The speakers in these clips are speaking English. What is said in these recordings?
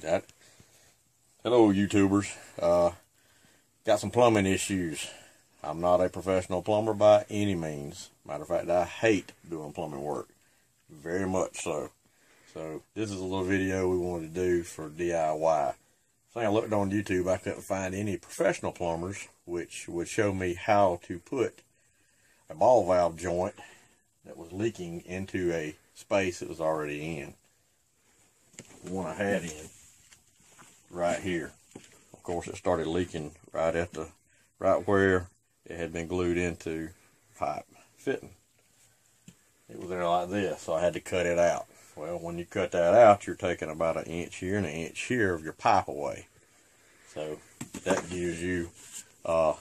That. Hello, YouTubers. Got some plumbing issues. I'm not a professional plumber by any means. Matter of fact, I hate doing plumbing work. Very much so. So, this is a little video we wanted to do for DIY. So I looked on YouTube, I couldn't find any professional plumbers which would show me how to put a ball valve joint that was leaking into a space it was already in. The one I had in right here. Of course, it started leaking right where it had been glued into pipe fitting. It was there like this, so I had to cut it out. Well, when you cut that out, you're taking about an inch here and an inch here of your pipe away. So that gives you a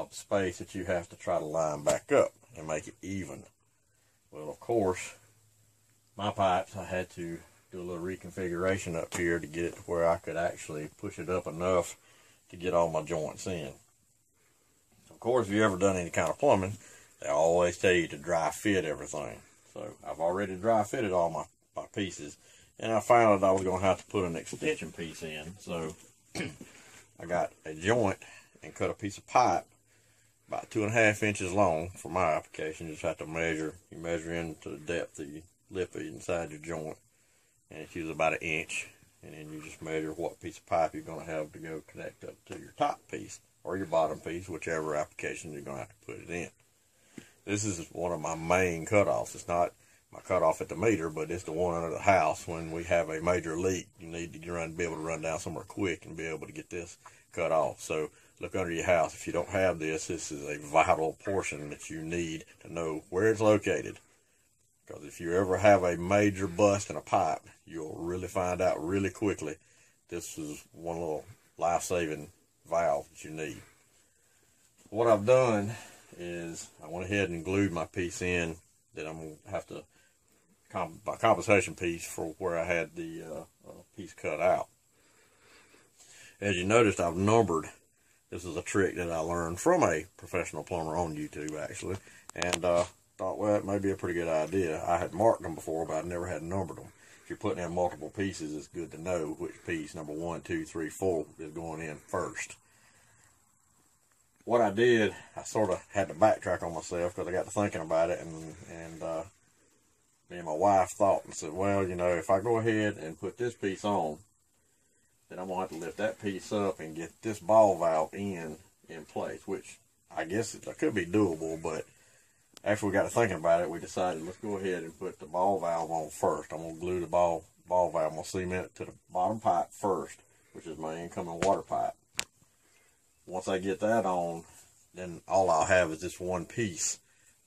space that you have to try to line back up and make it even. Well, of course, my pipes, I had to do a little reconfiguration up here to get it to where I could actually push it up enough to get all my joints in. Of course, if you've ever done any kind of plumbing, they always tell you to dry fit everything. So I've already dry fitted all my pieces, and I found that I was going to have to put an extension piece in. So I got a joint and cut a piece of pipe about 2.5 inches long for my application. You just have to measure. You measure into the depth of your lip inside your joint, and it's usually about 1 inch. And then you just measure what piece of pipe you're going to have to go connect up to your top piece or your bottom piece, whichever application you're going to have to put it in. This is one of my main cutoffs. It's not my cutoff at the meter, but it's the one under the house. When we have a major leak, you need to be able to run down somewhere quick and be able to get this cut off. So look under your house. If you don't have this, this is a vital portion that you need to know where it's located. Because if you ever have a major bust in a pipe, you'll really find out really quickly this is one little life-saving valve that you need. What I've done is I went ahead and glued my piece in that I'm going to have to, my compensation piece for where I had the piece cut out. As you noticed, I've numbered. This is a trick that I learned from a professional plumber on YouTube, actually, and thought, well, it may be a pretty good idea. I had marked them before, but I never had numbered them. If you're putting in multiple pieces, it's good to know which piece, number 1, 2, 3, 4, is going in first. What I did, I sort of had to backtrack on myself because I got to thinking about it, and me and my wife thought and said, well, you know, if I go ahead and put this piece on, then I'm going to have to lift that piece up and get this ball valve in place, which I guess it could be doable, but after we got to thinking about it, we decided let's go ahead and put the ball valve on first. I'm going to glue the ball valve. I'm going to cement it to the bottom pipe first, which is my incoming water pipe. Once I get that on, then all I'll have is this one piece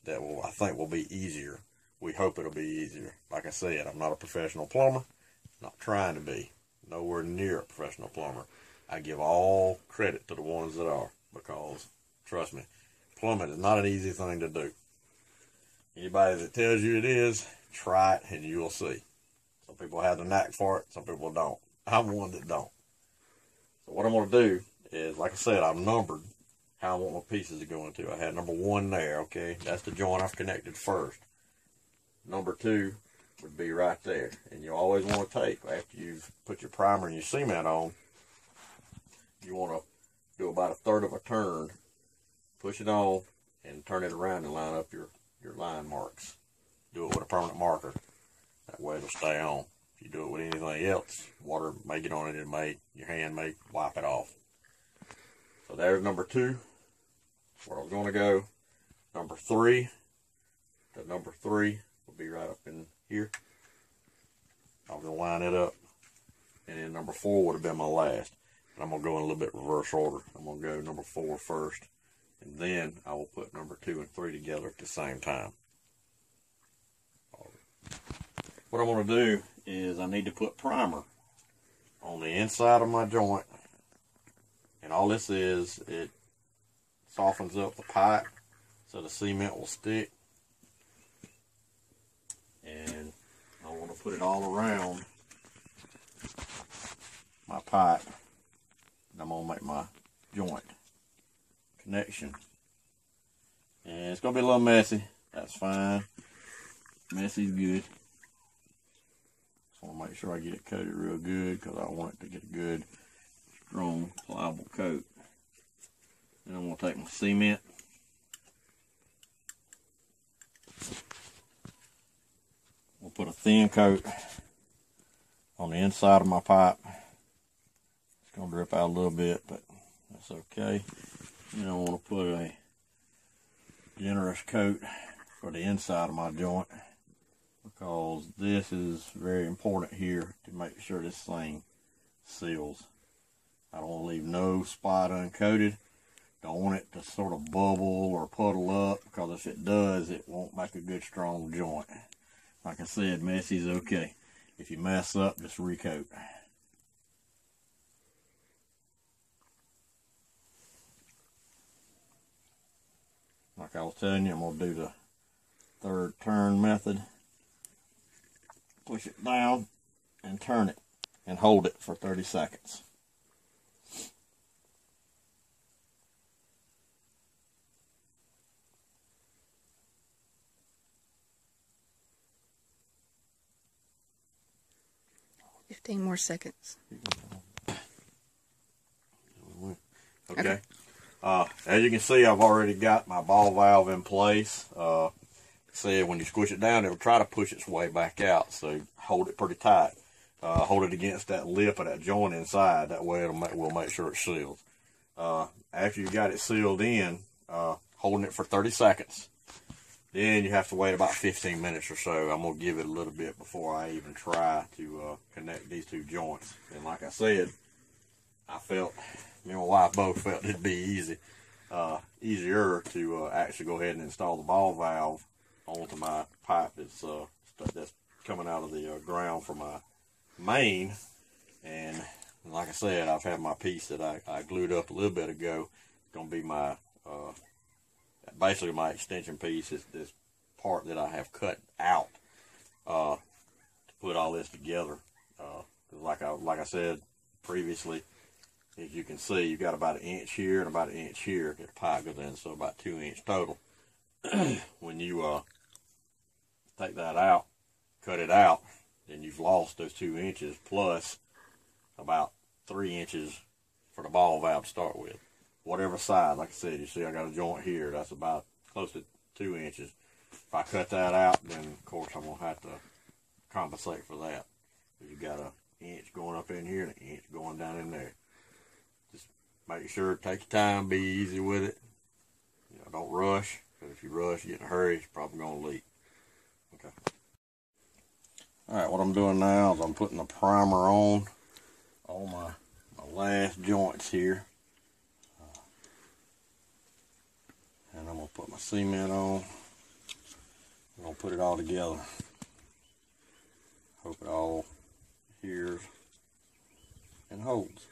that I think will be easier. We hope it'll be easier. Like I said, I'm not a professional plumber. Not trying to be. Nowhere near a professional plumber. I give all credit to the ones that are, because, trust me, plumbing is not an easy thing to do. Anybody that tells you it is, try it and you'll see. Some people have the knack for it, some people don't. I'm one that don't. So what I'm going to do is, like I said, I've numbered how I want my pieces to go into. I had number 1 there, okay? That's the joint I've connected first. Number 2 would be right there. And you always want to take, after you've put your primer and your cement on, you want to do about 1/3 of a turn, push it on, and turn it around and line up your line marks. Do it with a permanent marker. That way it'll stay on. If you do it with anything else, water may get on it, your hand may wipe it off. So there's number 2, where I was going to go. Number 3, the number 3 will be right up in here. I'm going to line it up. And then number 4 would have been my last. And I'm going to go in a little bit reverse order. I'm going to go number 4 first. And then I will put number 2 and 3 together at the same time. What I'm going to do is I need to put primer on the inside of my joint. And all this is, it softens up the pipe so the cement will stick. And I want to put it all around my pipe. And I'm going to make my joint connection. And it's going to be a little messy. That's fine. Messy's good. I want to make sure I get it coated real good because I want it to get a good, strong, pliable coat. And I'm going to take my cement. We'll put a thin coat on the inside of my pipe. It's going to drip out a little bit, but that's okay. Then I want to put a generous coat for the inside of my joint, because this is very important here to make sure this thing seals. I don't want to leave no spot uncoated. Don't want it to sort of bubble or puddle up, because if it does, it won't make a good strong joint. Like I said, messy's okay. If you mess up, just recoat. Like I was telling you, I'm going to do the third turn method. Push it down and turn it and hold it for 30 seconds. Fifteen more seconds. Okay. As you can see, I've already got my ball valve in place. Said when you squish it down, it'll try to push its way back out. So hold it pretty tight. Hold it against that lip of that joint inside. That way we'll make sure it's sealed. After you got it sealed in, holding it for 30 seconds. Then you have to wait about 15 minutes or so. I'm going to give it a little bit before I even try to connect these two joints. And like I said, me and my wife both felt it'd be easier to actually go ahead and install the ball valve onto my pipe that's coming out of the ground for my main. And like I said, I've had my piece that I glued up a little bit ago. It's going to be my basically my extension piece is this part that I have cut out to put all this together. Like I said previously, as you can see, you've got about an inch here and about an inch here that the pipe goes in, so about 2 inch total. When you take that out, cut it out, then you've lost those 2 inches plus about 3 inches for the ball valve to start with. Whatever side, like I said, you see I got a joint here that's about close to 2 inches. If I cut that out, then of course I'm going to have to compensate for that. You got an inch going up in here and an inch going down in there. Just make sure, take your time, be easy with it. You know, don't rush, because if you rush, you get in a hurry, it's probably going to leak. Okay. Alright, what I'm doing now is I'm putting the primer on all my last joints here. And I'm going to put my cement on. I'm going to put it all together. Hope it all adheres and holds.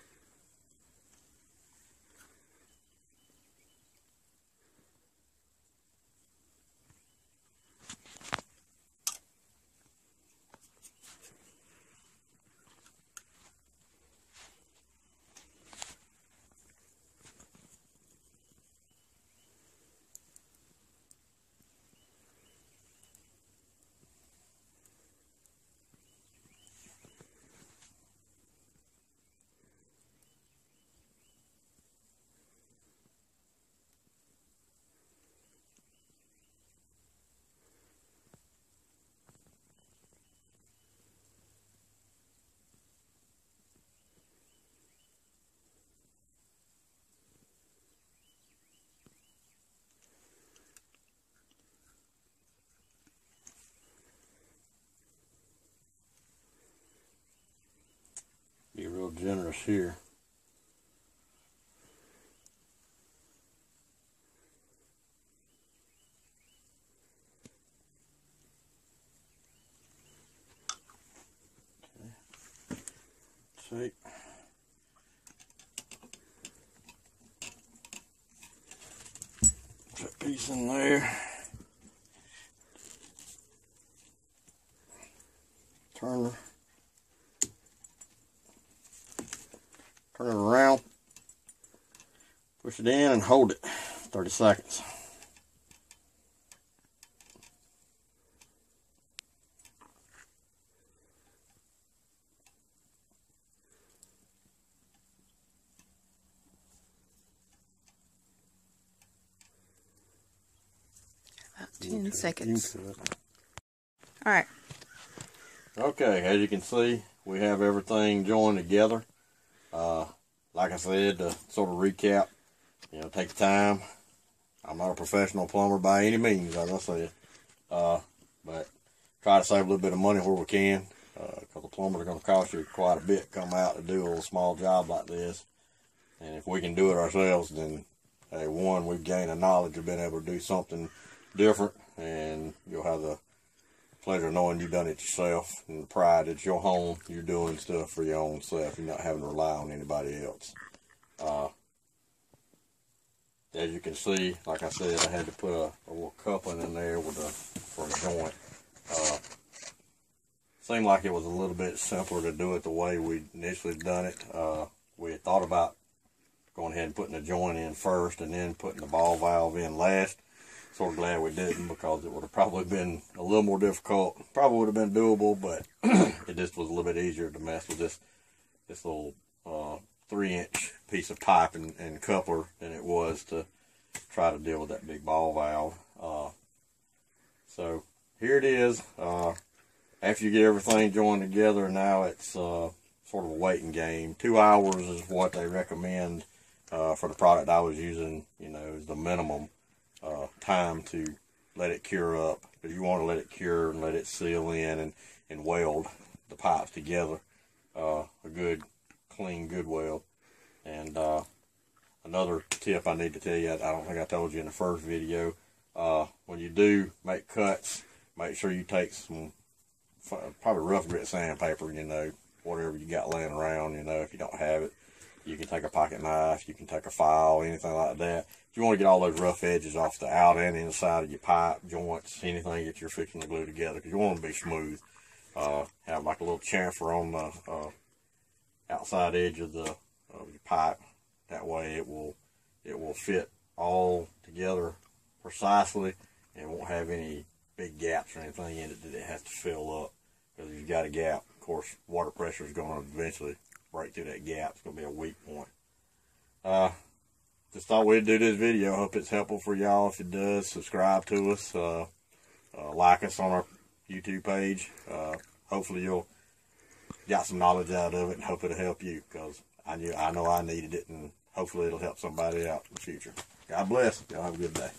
Be real generous here. Okay. Take. Put that piece in there. Turn it around, push it in and hold it 30 seconds. 10 seconds. You cut. All right. Okay, as you can see, we have everything joined together. Like I said, to sort of recap, take the time. I'm not a professional plumber by any means, as I said, but try to save a little bit of money where we can, because the plumbers are going to cost you quite a bit to come out to do a little small job like this. And if we can do it ourselves, then, hey, one, we've gained a knowledge of being able to do something different, and you'll have the pleasure of knowing you've done it yourself, and the pride it's your home. You're doing stuff for your own self. You're not having to rely on anybody else. As you can see, like I said, I had to put a little coupling in there for a joint. Seemed like it was a little bit simpler to do it the way we initially done it. We had thought about going ahead and putting the joint in first and then putting the ball valve in last. Sort of glad we didn't, because it would have probably been a little more difficult. Probably would have been doable, but it just was a little bit easier to mess with this little 3-inch piece of pipe and coupler than it was to try to deal with that big ball valve. So here it is. After you get everything joined together, now it's sort of a waiting game. 2 hours is what they recommend for the product I was using. Is the minimum time to let it cure up, because you want to let it cure and let it seal in and weld the pipes together. A good, clean, good weld. And another tip I need to tell you, I don't think I told you in the first video, when you do make cuts, make sure you take some probably rough grit sandpaper, whatever you got laying around. If you don't have it, you can take a pocket knife, you can take a file, anything like that. If you want to get all those rough edges off the out and inside of your pipe, joints, anything that you're fixing to glue together, because you want them to be smooth. Have like a little chamfer on the outside edge of your pipe. That way it will fit all together precisely, and won't have any big gaps or anything in it that it has to fill up. Because if you've got a gap, of course, water pressure is going to eventually break through that gap. It's going to be a weak point. Just thought we'd do this video. Hope it's helpful for y'all. If it does, subscribe to us. Like us on our YouTube page. Hopefully you'll got some knowledge out of it, and hope it'll help you, because I know I needed it, and hopefully it'll help somebody out in the future. God bless. Y'all have a good day.